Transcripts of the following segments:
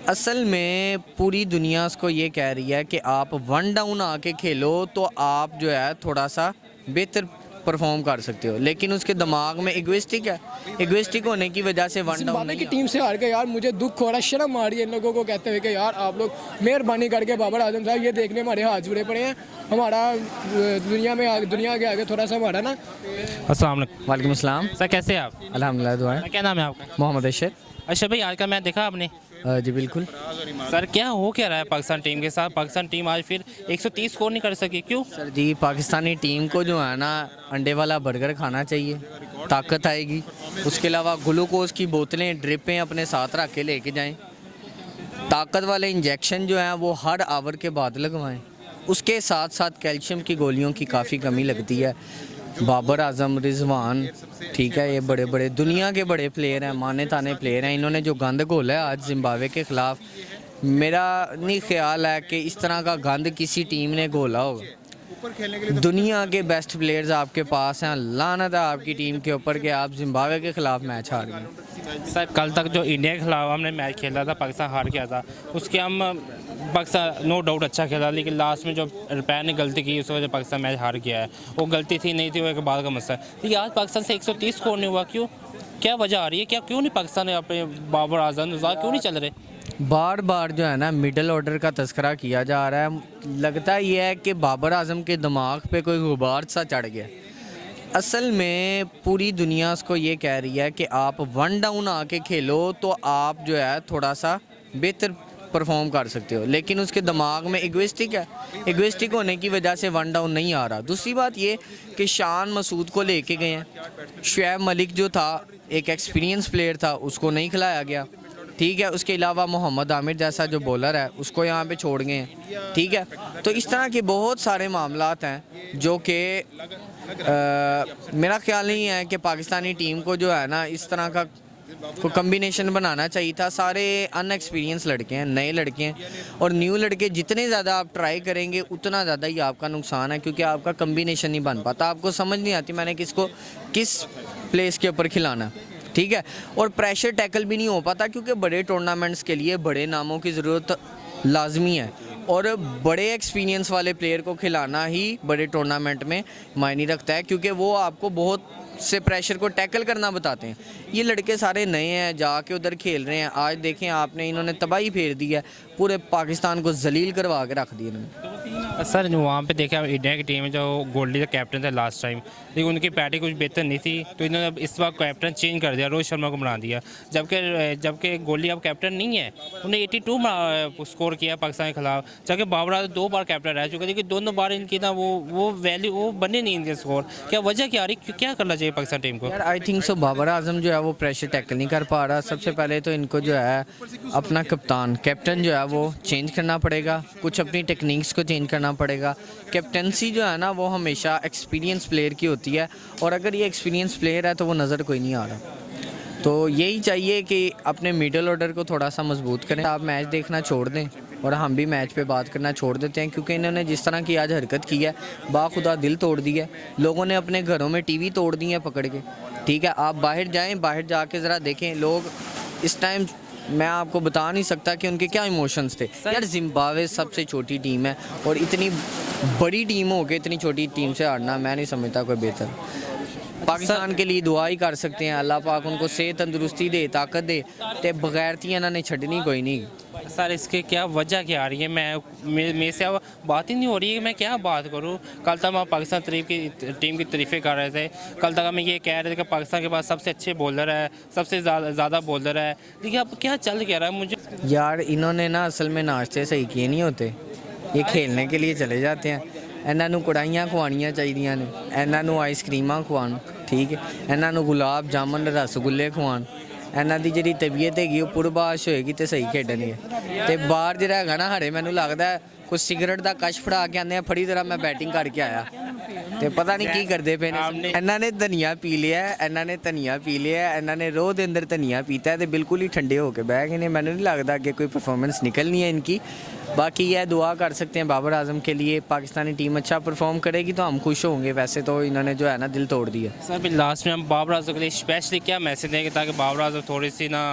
असल में पूरी दुनिया उसको ये कह रही है कि आप वन डाउन आके खेलो तो आप जो है थोड़ा सा बेहतर परफॉर्म कर सकते हो, लेकिन उसके दिमाग में इगोइस्टिक है। इगोइस्टिक होने की वजह से वन डाउन जिम्बाब्वे नहीं की टीम से हार गए यार, मुझे दुख हो रहा है, शर्म आ रही है इन लोगों को कहते हुए कि यार आप लोग मेहरबानी करके बाबर आजम साहब ये देखने हमारे हाथ जुड़े पड़े हैं, हमारा दुनिया के आगे थोड़ा सा हमारा ना। अस्सलाम वालेकुम। वालेकुम अस्सलाम। सर कैसे हैं आप? अल्हम्दुलिल्लाह दुआ है। क्या नाम है आपका? मोहम्मद अशर। अच्छा भाई, आज का मैच देखा आपने? जी बिल्कुल। सर क्या हो क्या रहा है पाकिस्तान टीम के साथ? पाकिस्तान टीम आज फिर 130 स्कोर नहीं कर सकी, क्यों? सर जी पाकिस्तानी टीम को जो है ना अंडे वाला बर्गर खाना चाहिए, ताकत आएगी। उसके अलावा ग्लूकोज की बोतलें ड्रिपें अपने साथ रख के लेके जाएं। ताकत वाले इंजेक्शन जो हैं वो हर आवर के बाद लगवाएं। उसके साथ साथ कैल्शियम की गोलियों की काफ़ी कमी लगती है। बाबर आजम, रिजवान, ठीक है, ये बड़े बड़े दुनिया के बड़े प्लेयर हैं, माने ताने प्लेयर हैं। इन्होंने जो गंद घोला है आज जिम्बाब्वे के ख़िलाफ़, मेरा नहीं ख्याल है कि इस तरह का गंद किसी टीम ने घोला होगा। दुनिया के बेस्ट प्लेयर्स आपके पास हैं, लानत है आपकी टीम के ऊपर कि आप जिम्बाब्वे के ख़िलाफ़ मैच हार गए। सर कल तक जो इंडिया के खिलाफ हमने मैच खेला था, पाकिस्तान हार गया था, उसके हम पाकिस्तान नो डाउट अच्छा खेला, लेकिन लास्ट में जो रिपेयर ने गलती की उस वजह से पाकिस्तान मैच हार गया है। वो गलती थी नहीं थी, वो एक बाद का मसला है। लेकिन आज पाकिस्तान से 130 स्कोर नहीं हुआ, क्यों? क्या वजह आ रही है? क्या क्यों नहीं पाकिस्तान ने अपने बाबर आजम क्यों नहीं चल रहे? बार बार जो है ना मिडल ऑर्डर का तस्करा किया जा रहा है। लगता यह है कि बाबर आजम के दिमाग पे कोई गुबार सा चढ़ गया। असल में पूरी दुनिया उसको ये कह रही है कि आप वन डाउन आके खेलो तो आप जो है थोड़ा सा बेहतर परफॉर्म कर सकते हो, लेकिन उसके दिमाग में इगोइस्टिक है। इगोइस्टिक होने की वजह से वन डाउन नहीं आ रहा। दूसरी बात ये कि शान मसूद को लेके गए हैं। शुएब मलिक जो था एक एक्सपीरियंस प्लेयर था, उसको नहीं खिलाया गया, ठीक है। उसके अलावा मोहम्मद आमिर जैसा जो बॉलर है उसको यहाँ पे छोड़ गए हैं, ठीक है। तो इस तरह के बहुत सारे मामलात हैं जो कि मेरा ख्याल नहीं है कि पाकिस्तानी टीम को जो है ना इस तरह का को कम्बिनेशन बनाना चाहिए था। सारे अनएक्सपीरियंस लड़के हैं, नए लड़के हैं, और न्यू लड़के जितने ज़्यादा आप ट्राई करेंगे उतना ज़्यादा ही आपका नुकसान है, क्योंकि आपका कम्बिनेशन नहीं बन पाता। आपको समझ नहीं आती मैंने किसको किस प्लेस के ऊपर खिलाना, ठीक है। और प्रेशर टैकल भी नहीं हो पाता, क्योंकि बड़े टूर्नामेंट्स के लिए बड़े नामों की ज़रूरत लाजमी है, और बड़े एक्सपीरियंस वाले प्लेयर को खिलाना ही बड़े टूर्नामेंट में मायने रखता है, क्योंकि वो आपको बहुत से प्रेशर को टैकल करना बताते हैं। ये लड़के सारे नए हैं, जाके उधर खेल रहे हैं। आज देखें आपने, इन्होंने तबाही फेर दी है, पूरे पाकिस्तान को जलील करवा के रख दिया इन्होंने। सर वहाँ पे देखा इंडिया की टीम में जो गोल्डी का कैप्टन था लास्ट टाइम, लेकिन उनकी बैटिंग कुछ बेहतर नहीं थी, तो इन्होंने इस बार कैप्टन चेंज कर दिया, रोहित शर्मा को बना दिया। जबकि गोल्डी अब कैप्टन नहीं है, उन्हें 82 स्कोर किया पाकिस्तान के खिलाफ, जबकि बाबर आजम 2 बार कैप्टन रह चुके, लेकिन दोनों बार इनकी ना वो वैल्यू वो बने नहीं इनके स्कोर। क्या वजह क्या आ रही, क्या करना चाहिए पाकिस्तान टीम को? यार I think so Babar Azam जो है वो प्रेशर टैकल नहीं कर पा रहा। सबसे पहले तो इनको जो है अपना कैप्टन जो है वो चेंज करना पड़ेगा, कुछ अपनी टेक्निक्स को चेंज करना पड़ेगा। कैप्टनसी जो है ना वो हमेशा एक्सपीरियंस प्लेयर की होती है, और अगर ये एक्सपीरियंस प्लेयर है तो वो नज़र कोई नहीं आ रहा। तो यही चाहिए कि अपने मिडल ऑर्डर को थोड़ा सा मजबूत करें। आप मैच देखना छोड़ दें और हम भी मैच पे बात करना छोड़ देते हैं, क्योंकि इन्होंने जिस तरह की आज हरकत की है, बाखुदा दिल तोड़ दिया है। लोगों ने अपने घरों में टीवी तोड़ दी है पकड़ के, ठीक है। आप बाहर जाएं, बाहर जाके ज़रा देखें लोग इस टाइम, मैं आपको बता नहीं सकता कि उनके क्या इमोशंस थे। यार जिम्बाब्वे सबसे छोटी टीम है, और इतनी बड़ी टीम हो के इतनी छोटी टीम से हारना मैं नहीं समझता कोई बेहतर। पाकिस्तान के लिए दुआ ही कर सकते हैं, अल्लाह पाक उनको सेहत तंदुरुस्ती दे, ताकत दे, ते बगैरती इन्होंने छड़नी कोई नहीं। सर इसके क्या वजह क्या आ रही है? मेरे से बात ही नहीं हो रही है, मैं क्या बात करूं। कल तक हम पाकिस्तान टीम की तारीफ़ें कर रहे थे, कल तक हमें ये कह रहे थे कि पाकिस्तान के पास सबसे अच्छे बॉलर है, सबसे ज़्यादा बॉलर है, लेकिन अब क्या चल क्या रहा है मुझे? यार इन्होंने ना असल में नाश्ते सही किए नहीं होते, ये खेलने के लिए चले जाते हैं। इन्हों कढ़ाइयाँ खवानियाँ चाहिए ने, इन्हों आइसक्रीमां खवान, ठीक है, इन्हों गुलाब जामुन रसगुल्ले खवान। इन्हों की जी तबीयत हैगी वो पुरबाश होएगी तो सही खेडणगे। तो बाहर जो है ना हरे मैनू लगता है कुछ सिगरट का कश फड़ा के आने फड़ी तरह मैं बैटिंग करके आया, तो पता नहीं की करते पे ने। इन्होंने धनिया पी लिया, इन्होंने धनिया पी लिया, इन्होंने रोह के अंदर धनिया पीता है, तो बिल्कुल ही ठंडे होकर बह गए ने। मैंने नहीं लगता कि कोई परफॉर्मेंस निकलनी है इनकी। बाकी यह दुआ कर सकते हैं बाबर आजम के लिए, पाकिस्तानी टीम अच्छा परफॉर्म करेगी तो हम खुश होंगे। वैसे तो इन्होंने जो है ना दिल तोड़ दिया। सर लास्ट में हम बाबर आजम के लिए स्पेशली क्या मैसेज देंगे ताकि बाबर आजम थोड़ी सी ना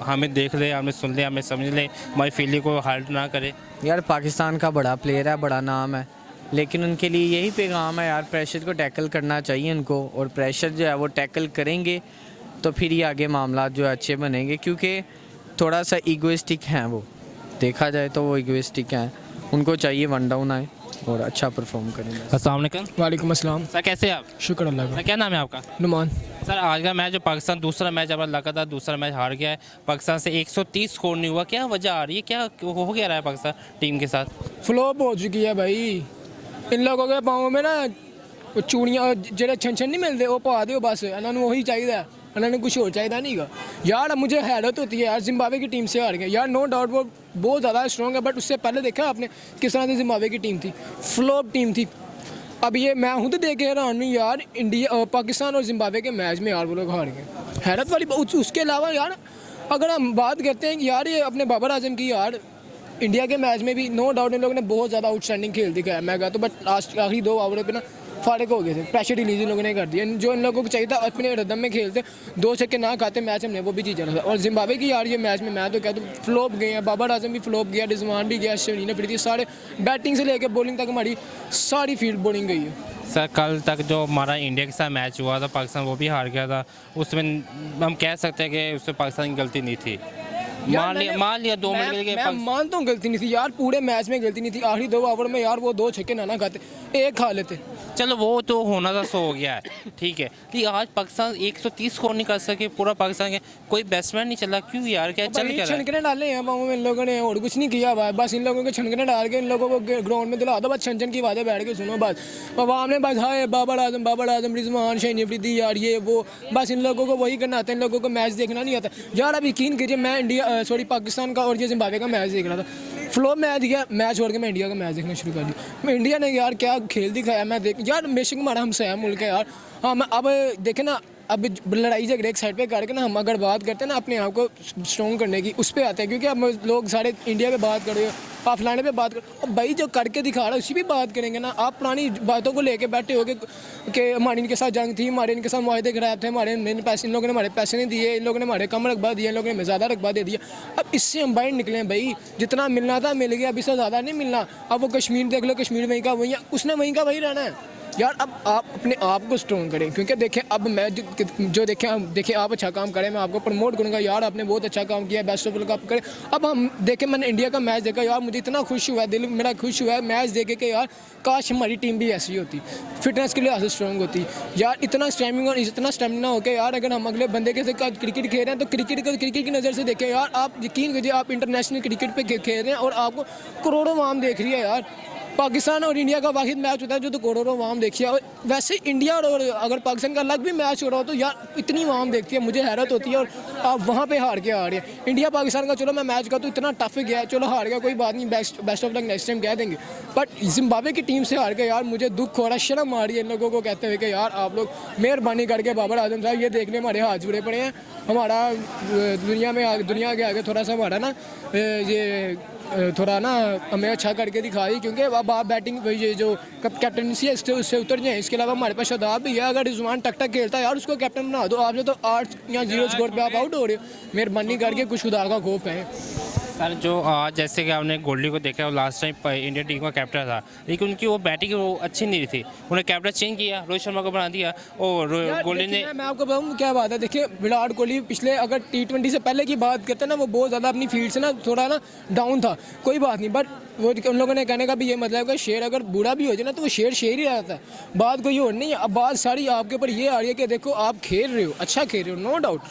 हमें देख ले, हमें सुन ले, हमें समझ ले, हमारी फीलिंग को हर्ट ना करे। यार पाकिस्तान का बड़ा प्लेयर है, बड़ा नाम है, लेकिन उनके लिए यही पैगाम है यार, प्रेशर को टैकल करना चाहिए उनको, और प्रेशर जो है वो टैकल करेंगे तो फिर ही आगे मामला जो है अच्छे बनेंगे, क्योंकि थोड़ा सा ईगोइस्टिक हैं वो, देखा जाए तो वो ईगोइस्टिक हैं, उनको चाहिए वन डाउन आए और अच्छा परफॉर्म करें। अस्सलाम वालेकुम वालेकुम अस्सलाम। सर, कैसे हैं आप? शुक्र अल्लाह का। सर, क्या नाम है आपका? नुमान। सर, आज का मैच जो पाकिस्तान दूसरा मैच अब लगातार दूसरा मैच हार गया है, पाकिस्तान से 130 स्कोर नहीं हुआ, क्या वजह आ रही है, क्या हो क्या रहा है पाकिस्तान टीम के साथ? फ्लॉप हो चुकी है भाई, इन लोगों के पाँव में ना चूड़ियाँ जेडे छन छन नहीं मिलते वो पा दो बस, इन्होंने वही चाहिए, इन्होंने कुछ और चाहिए नहीं गा यार। अब मुझे हैरत होती है यार, जिम्बाब्वे की टीम से हार गए यार, नो डाउट वो बहुत ज़्यादा स्ट्रॉन्ग है, बट उससे पहले देखा आपने किस तरह से जिम्बाब्वे की टीम थी, फ्लॉप टीम थी। अब ये मैं खुद देख के हैरान हूँ यार, इंडिया पाकिस्तान और जिम्बाब्वे के मैच में यार वो लोग हार गए, हैरत वाली। उसके अलावा यार अगर हम बात करते हैं कि यार ये अपने बाबर आजम की यार, इंडिया के मैच में भी नो डाउट इन लोगों ने बहुत ज़्यादा आउटस्टैंडिंग खेल दिखाया, मैं कहता हूँ, बट लास्ट आखिरी 2 ओवर पे ना फारिग हो गए थे, प्रेशर रिलीज इन लोगों ने कर दिया, जो इन लोगों को चाहिए था अपने रदम में खेलते, 2 छक्के ना खाते मैच हमने वो भी चीज़ चला था। और जिम्बाब्वे की यार ये मैच में मैं तो कहता हूँ फ्लॉप गए हैं, बाबर आजम भी फ्लॉप गया, रिजवान भी गया, अश्विनी अफरीदी, सारे बैटिंग से लेकर बॉलिंग तक हमारी सारी फील्ड बॉलिंग गई है। सर, कल तक जो हमारा इंडिया के साथ मैच हुआ था, पाकिस्तान वो भी हार गया था, उसमें हम कह सकते हैं कि उसमें पाकिस्तान की गलती नहीं थी। मान लिया 2 मिनट के लिए मैं मानता हूँ गलती नहीं थी यार, पूरे मैच में गलती नहीं थी, आखिरी 2 ओवर में यार वो 2 छक्के ना खाते, 1 खा लेते। चलो वो तो होना था, सो हो गया है, ठीक है, लेकिन आज पाकिस्तान 130 स्कोर नहीं कर सके, पूरा पाकिस्तान के कोई बैट्समैन नहीं चला, क्यों यार, क्या चल क्या रहा है? छनकने डाले हैं पाँव में इन लोगों ने, और कुछ नहीं किया हुआ है, बस इन लोगों के छनकने डाल के इन लोगों को ग्राउंड में दिला दो, बस छन की बातें बैठ के सुनो बस। अवाम ने बस हाय बाबर आजम रिजवान शहीन अफरीदी यार ये वो, बस इन लोगों को वही करना आता है, इन लोगों को मैच देखना नहीं आता यार। अब यकीन कीजिए मैं पाकिस्तान का और ये जिम्बाब्वे का मैच देख रहा था, फ्लो मैच गया, मैच छोड़ के मैं इंडिया का मैच देखना शुरू कर दिया। इंडिया ने यार क्या खेल दिखाया, मैं देख यार बेशक हमारा हमसे है मुल्क है यार, हाँ अब देखे ना, अब लड़ाई झगड़े एक साइड पे करके ना हम अगर बात करते हैं ना अपने आप को स्ट्रॉन्ग करने की, उस पर आते हैं, क्योंकि अब लोग सारे इंडिया पे बात कर रहे हो, आप फलाने पे बात करो, अब भाई जो करके दिखा रहा है उसी भी बात करेंगे ना। आप पुरानी बातों को लेके बैठे हो कि हमारी इनके साथ जंग थी, हमारे इनके साथ मुआहदे खराब थे, हमारे पैसे इन लोगों ने हमारे पैसे नहीं दिए, इन लोगों ने हमारे कम रकबा दिया, इन लोगों ने ज़्यादा रकबा दे दिया। अब इससे हम बाहर निकले हैं भाई, जितना मिलना था मिल गया, अब इससे ज़्यादा नहीं मिलना। अब वो कश्मीर देख लो, कश्मीर वहीं का वहीं, उसने वहीं का वहीं रहना है यार। अब आप अपने आप को स्ट्रॉन्ग करें, क्योंकि देखें अब मैं जो देखें आप अच्छा काम करें, मैं आपको प्रमोट करूँगा यार, आपने बहुत अच्छा काम किया, बेस्ट ऑफ लक आप करें। अब हम देखें, मैंने इंडिया का मैच देखा यार, मुझे इतना खुश हुआ, दिल मेरा खुश हुआ मैच देखे कि यार काश हमारी टीम भी ऐसी होती, फिटनेस के लिए ऐसे स्ट्रॉन्ग होती यार, इतना स्टेमिना हो के यार, अगर हम अगले बंदे के साथ क्रिकेट खेल रहे हैं तो क्रिकेट की नज़र से देखें यार। आप यकीन कीजिए, आप इंटरनेशनल क्रिकेट पे खेल रहे हैं और आपको करोड़ों आवाम देख रही है यार। पाकिस्तान और इंडिया का वाहिद मैच होता है जो तो करोड़ों आवाम देखिए, और वैसे इंडिया और अगर पाकिस्तान का अलग भी मैच हो रहा हो तो यार इतनी आवाम देखती है, मुझे हैरत होती है। और आप वहाँ पे हार के आ रहे हैं। इंडिया पाकिस्तान का चलो मैं मैच का तो इतना टफ गया है, चलो हार गया कोई बात नहीं, best of luck next time कह देंगे, बट जिम्बाब्वे की टीम से हार के यार मुझे दुख हो रहा है, शर्म आ रही है इन लोगों को कहते हुए कि यार आप लोग मेहरबानी करके बाबर आजम साहब ये देखने हमारे हाथ जुड़े पड़े हैं, हमारा दुनिया के आगे थोड़ा सा हमारा ना ये थोड़ा ना हमें अच्छा करके दिखाई, क्योंकि अब आप बैटिंग ये जो कैप्टनसी है उससे उतर जाए। इसके अलावा हमारे पास शादाब भी है, अगर रिजवान टक खेलता है यार उसको कैप्टन बना दो। आपने तो 8 या 0 स्कोर पे आप आउट हो रहे हो, मेहरबानी करके कुछ खुदा का खौफ है। सर, जो आज जैसे कि आपने गोल्डी को देखा, वो लास्ट टाइम इंडियन टीम का कैप्टन था, लेकिन उनकी वो बैटिंग वो अच्छी नहीं थी, उन्हें कैप्टन चेंज किया, रोहित शर्मा को बना दिया, और गोल्डी ने मैं आपको बताऊँ क्या बात है। देखिए विराट कोहली पिछले अगर T20 से पहले की बात करते हैं ना, वो बहुत ज़्यादा अपनी फील्ड से ना थोड़ा ना डाउन था, कोई बात नहीं, बट वो उन लोगों ने कहने का भी ये मतलब है कि शेर अगर बूढ़ा भी हो जाए ना तो वो शेर ही रहता है, बात कोई और नहीं है। अब बात सारी आपके ऊपर ये आ रही है कि देखो आप खेल रहे हो, अच्छा खेल रहे हो, नो डाउट।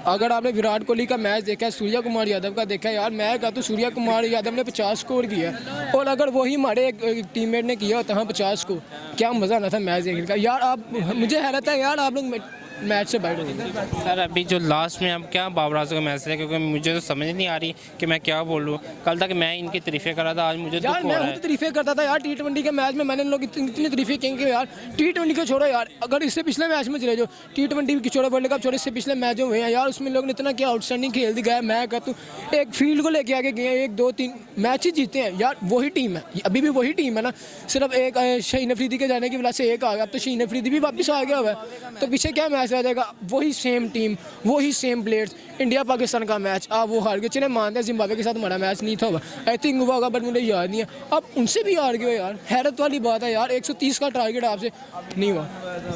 अगर आपने विराट कोहली का मैच देखा है, सूर्या कुमार यादव का देखा है यार, मैं कहता हूँ सूर्या कुमार यादव ने 50 स्कोर किया, और अगर वही हमारे एक टीममेट ने किया होता 50 को, क्या मज़ा आना था मैच देखने का यार। आप मुझे हैरत है यार, आप लोग मैच से बाहर हो गए। सर, अभी जो लास्ट में अब क्या बाबर आजम का मैच है, क्योंकि मुझे तो समझ नहीं आ रही कि मैं क्या बोलूँ। कल तक मैं इनकी तारीफें कर रहा था, आज मुझे दुख हो रहा है। मैं तारीफें करता था यार, T20 के मैच में मैंने लोग इतनी तारीफें की कि यार T20 को छोड़ो यार, अगर इससे पिछले मैच में चले जो T20 की छोड़ो, वर्ल्ड कप छोड़ो, इससे पिछले मैच जो हुए हैं यार, उसमें लोग ने इतना क्या आउटस्टैंडिंग खेल दिखाया। मैं कहता हूँ एक फील्ड को लेके आगे गए, 1 2 3 मैच ही जीते हैं यार, वही टीम है, अभी भी वही टीम है ना। सिर्फ एक शहीन अफरीदी के जाने की वजह से एक आ गया, अब तो शहीन अफरीदी भी वापस आ गया हुआ है, तो पीछे क्या मैच मैच आ जाएगा, वही सेम टीम, वही सेम प्लेयर्स, इंडिया पाकिस्तान का मैच आप वो हार गए। चले मानते हैं जिम्बाब्वे के साथ हमारा मैच नहीं था, आई थिंक हुआ होगा बट मुझे याद नहीं है। अब उनसे भी हार गए यार, हैरत वाली बात है यार, 130 का टारगेट आपसे नहीं हुआ।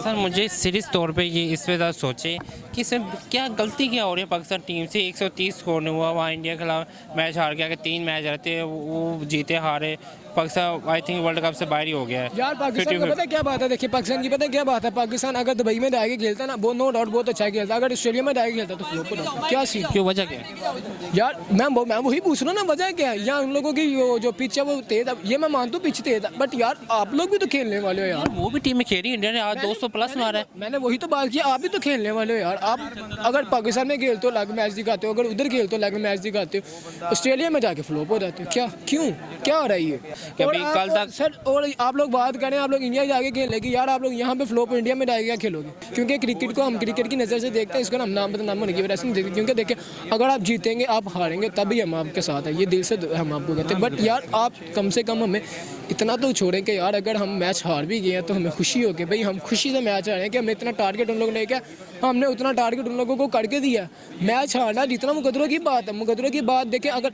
सर मुझे सीरीज तौर पे ये इस वजह सोचे कि इसमें क्या गलती क्या हो रही है पाकिस्तान टीम से। 130 स्कोर नहीं हुआ, वहाँ इंडिया के खिलाफ मैच हार गया कि 3 मैच रहते वो जीते हारे, Pakistan I think world cup से बाहर ही हो गया है यार पाकिस्तान का पता है क्या बात है, देखिए पाकिस्तान की पता है क्या बात है, पाकिस्तान अगर दुबई में जाके खेलता ना वो नो डाउट बहुत अच्छा खेलता, अगर ऑस्ट्रेलिया में जाके खेलता तो फ्लॉप होता। क्या सीन क्यों, वजह क्या है? यार मैं वही पूछ रहा हूँ ना, वजह क्या है। यहाँ उन लोगों की जो पिच है वो तेज है, ये मैं मानता हूँ पिच तेज है, बट यार आप लोग भी तो खेलने वाले हो यार। वो भी टीम में खेली, इंडिया ने आज 200 प्लस मारा है। मैंने वही तो बात की, आप भी तो खेलने वाले हो यार। आप अगर पाकिस्तान में खेलते हो अलग मैच दिखाते हो, अगर उधर खेलते हो अलग मैच दिखाते हो, ऑस्ट्रेलिया में जाके फ्लॉप हो जाते हो। क्या क्यों क्या हो रहा है ये? कभी कल तक सर और आप लोग बात करें, आप लोग इंडिया जाके खेल लेगी यार, आप लोग यहाँ पे फ्लॉप इंडिया में जाके क्या खेलोगे? क्योंकि क्रिकेट को हम क्रिकेट की नज़र से देखते हैं, इसको हम नाम बदनाम होने की वजह से नहीं देखते। क्योंकि देखिए अगर आप जीतेंगे आप हारेंगे तभी हम आपके साथ हैं, ये दिल से हम आपको कहते हैं। बट यार आप कम से कम हमें इतना तो छोड़ें कि यार अगर हम मैच हार भी गए हैं तो हमें खुशी हो कि भाई हम खुशी से मैच हारे हैं, कि हमें इतना टारगेट उन लोगों ने क्या, हमने उतना टारगेट उन लोगों को करके दिया। मैच हारना जितना मुकदरों की बात है, मुकदरों की बात देखें, अगर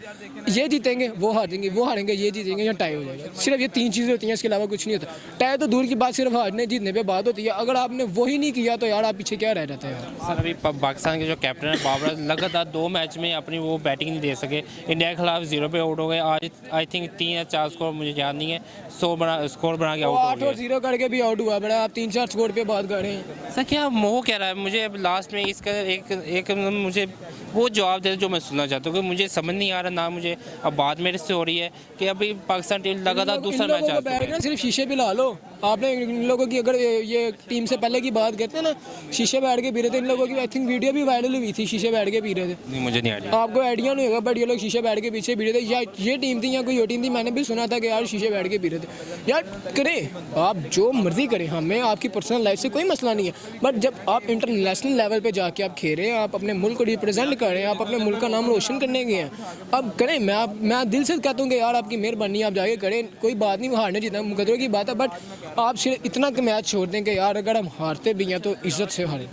ये जीतेंगे वो हारेंगे, वो हारेंगे ये जीतेंगे या टाई हो जाएगा, सिर्फ ये 3 चीज़ें होती हैं, इसके अलावा कुछ नहीं होता। टाई तो दूर की बात, सिर्फ हारने जीतने पे बात होती है। अगर आपने वही नहीं किया तो यार आप पीछे क्या रह जाते हैं यार। सर अभी पाकिस्तान के जो कैप्टन है बाबर लगातार 2 मैच में अपनी वो बैटिंग नहीं दे सके, इंडिया के खिलाफ 0 पे आउट हो गए। आज आई थिंक 3 या 4 स्कोर मुझे याद नहीं है, 100 स्कोर बना के आउट हो 8 और गए। 0 करके भी आउट हुआ, बड़ा आप 3-4 स्कोर पे बात कर रहे हैं। सर क्या मोह कह रहा है मुझे अब लास्ट में इसका एक मुझे वो जवाब दे जो मैं सुनना चाहता हूँ, क्योंकि मुझे समझ नहीं आ रहा ना मुझे। अब बात मेरे से हो रही है कि अभी पाकिस्तान टीम लगातार दूसरा मैच आ चुका है। सिर्फ शीशे भी ला लो आपने इन लोगों की, अगर ये टीम से पहले की बात करते हैं ना, शीशे बैठ के पी रहे थे इन लोगों की, आई थिंक वीडियो भी वायरल हुई थी, शीशे बैठ के पी रहे थे। नहीं मुझे नहीं आइडिया। आपको आइडिया नहीं होगा बट ये लोग शीशे बैठ के पीछे पी रहे थे, या ये टीम थी या कोई और टीम थी, मैंने भी सुना था कि यार शीशे बैठ के पी रहे थे। यार करें आप जो मर्जी करें, हमें आपकी पर्सनल लाइफ से कोई मसला नहीं है, बट जब आप इंटरनेशनल लेवल पे जाके आप खेल रहे हैं, आप अपने मुल्क को रिप्रेजेंट कर रहे हैं, आप अपने मुल्क का नाम रोशन करने गए हैं, अब करें। मैं दिल से कहता हूँ कि यार आपकी मेहरबानी, आप जाके करें, कोई बात नहीं, हारने जीतना मुकदरों की बात है, बट आप सिर्फ इतना मैच छोड़ दें कि यार अगर हम हारते भी हैं तो इज्जत से हारें।